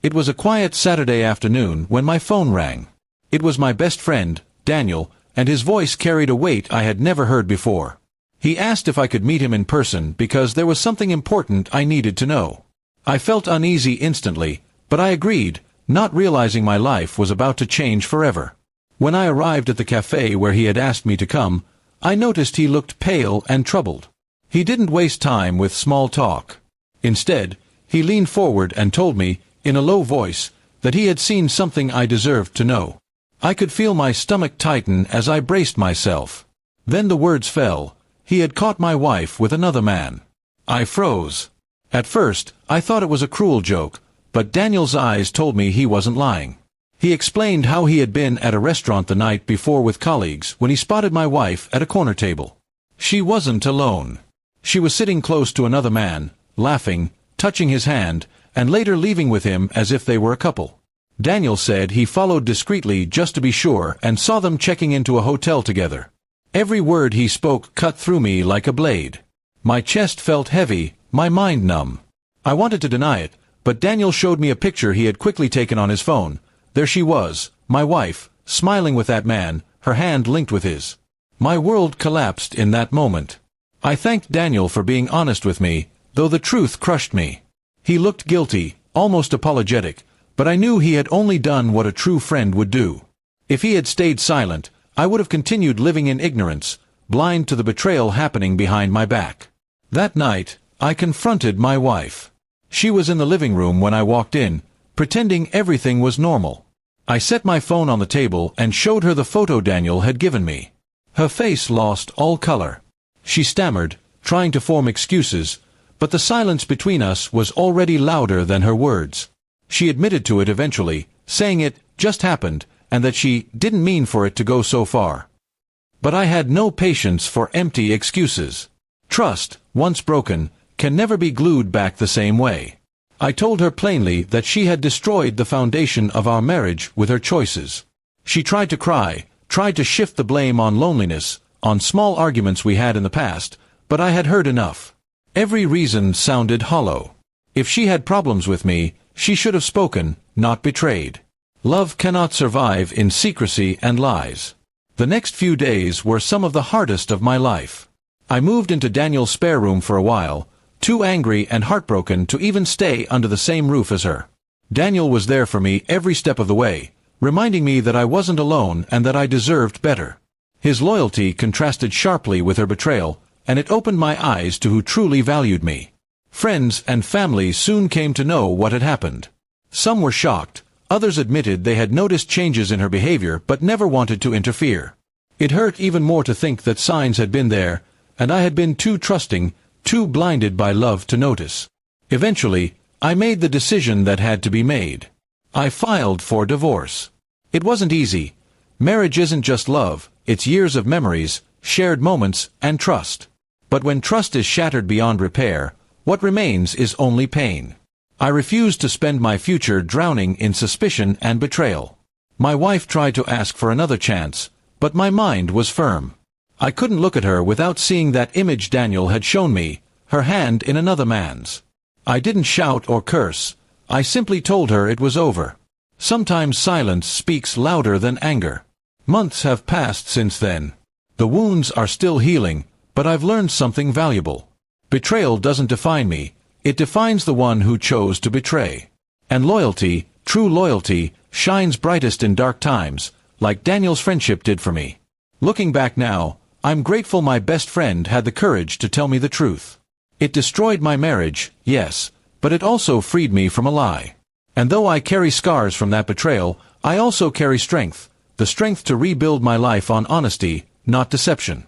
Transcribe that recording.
It was a quiet Saturday afternoon when my phone rang. It was my best friend, Daniel, and his voice carried a weight I had never heard before. He asked if I could meet him in person because there was something important I needed to know. I felt uneasy instantly, but I agreed, not realizing my life was about to change forever. When I arrived at the cafe where he had asked me to come, I noticed he looked pale and troubled. He didn't waste time with small talk. Instead, he leaned forward and told me, in a low voice, that he had seen something I deserved to know. I could feel my stomach tighten as I braced myself. Then the words fell. He had caught my wife with another man. I froze. At first, I thought it was a cruel joke, but Daniel's eyes told me he wasn't lying. He explained how he had been at a restaurant the night before with colleagues when he spotted my wife at a corner table. She wasn't alone. She was sitting close to another man, laughing, touching his hand, and later leaving with him as if they were a couple. Daniel said he followed discreetly just to be sure and saw them checking into a hotel together. Every word he spoke cut through me like a blade. My chest felt heavy, my mind numb. I wanted to deny it, but Daniel showed me a picture he had quickly taken on his phone. There she was, my wife, smiling with that man, her hand linked with his. My world collapsed in that moment. I thanked Daniel for being honest with me, though the truth crushed me. He looked guilty, almost apologetic, but I knew he had only done what a true friend would do. If he had stayed silent, I would have continued living in ignorance, blind to the betrayal happening behind my back. That night, I confronted my wife. She was in the living room when I walked in, pretending everything was normal. I set my phone on the table and showed her the photo Daniel had given me. Her face lost all color. She stammered, trying to form excuses, but the silence between us was already louder than her words. She admitted to it eventually, saying it just happened, and that she didn't mean for it to go so far. But I had no patience for empty excuses. Trust, once broken, can never be glued back the same way. I told her plainly that she had destroyed the foundation of our marriage with her choices. She tried to cry, tried to shift the blame on loneliness, on small arguments we had in the past, but I had heard enough. Every reason sounded hollow. If she had problems with me, she should have spoken, not betrayed. Love cannot survive in secrecy and lies. The next few days were some of the hardest of my life. I moved into Daniel's spare room for a while, too angry and heartbroken to even stay under the same roof as her. Daniel was there for me every step of the way, reminding me that I wasn't alone and that I deserved better. His loyalty contrasted sharply with her betrayal, and it opened my eyes to who truly valued me. Friends and family soon came to know what had happened. Some were shocked, others admitted they had noticed changes in her behavior but never wanted to interfere. It hurt even more to think that signs had been there, and I had been too trusting, too blinded by love to notice. Eventually, I made the decision that had to be made. I filed for divorce. It wasn't easy. Marriage isn't just love, it's years of memories, shared moments, and trust. But when trust is shattered beyond repair, what remains is only pain. I refused to spend my future drowning in suspicion and betrayal. My wife tried to ask for another chance, but my mind was firm. I couldn't look at her without seeing that image Daniel had shown me, her hand in another man's. I didn't shout or curse. I simply told her it was over. Sometimes silence speaks louder than anger. Months have passed since then. The wounds are still healing, but I've learned something valuable. Betrayal doesn't define me, it defines the one who chose to betray. And loyalty, true loyalty, shines brightest in dark times, like Daniel's friendship did for me. Looking back now, I'm grateful my best friend had the courage to tell me the truth. It destroyed my marriage, yes, but it also freed me from a lie. And though I carry scars from that betrayal, I also carry strength, the strength to rebuild my life on honesty, not deception.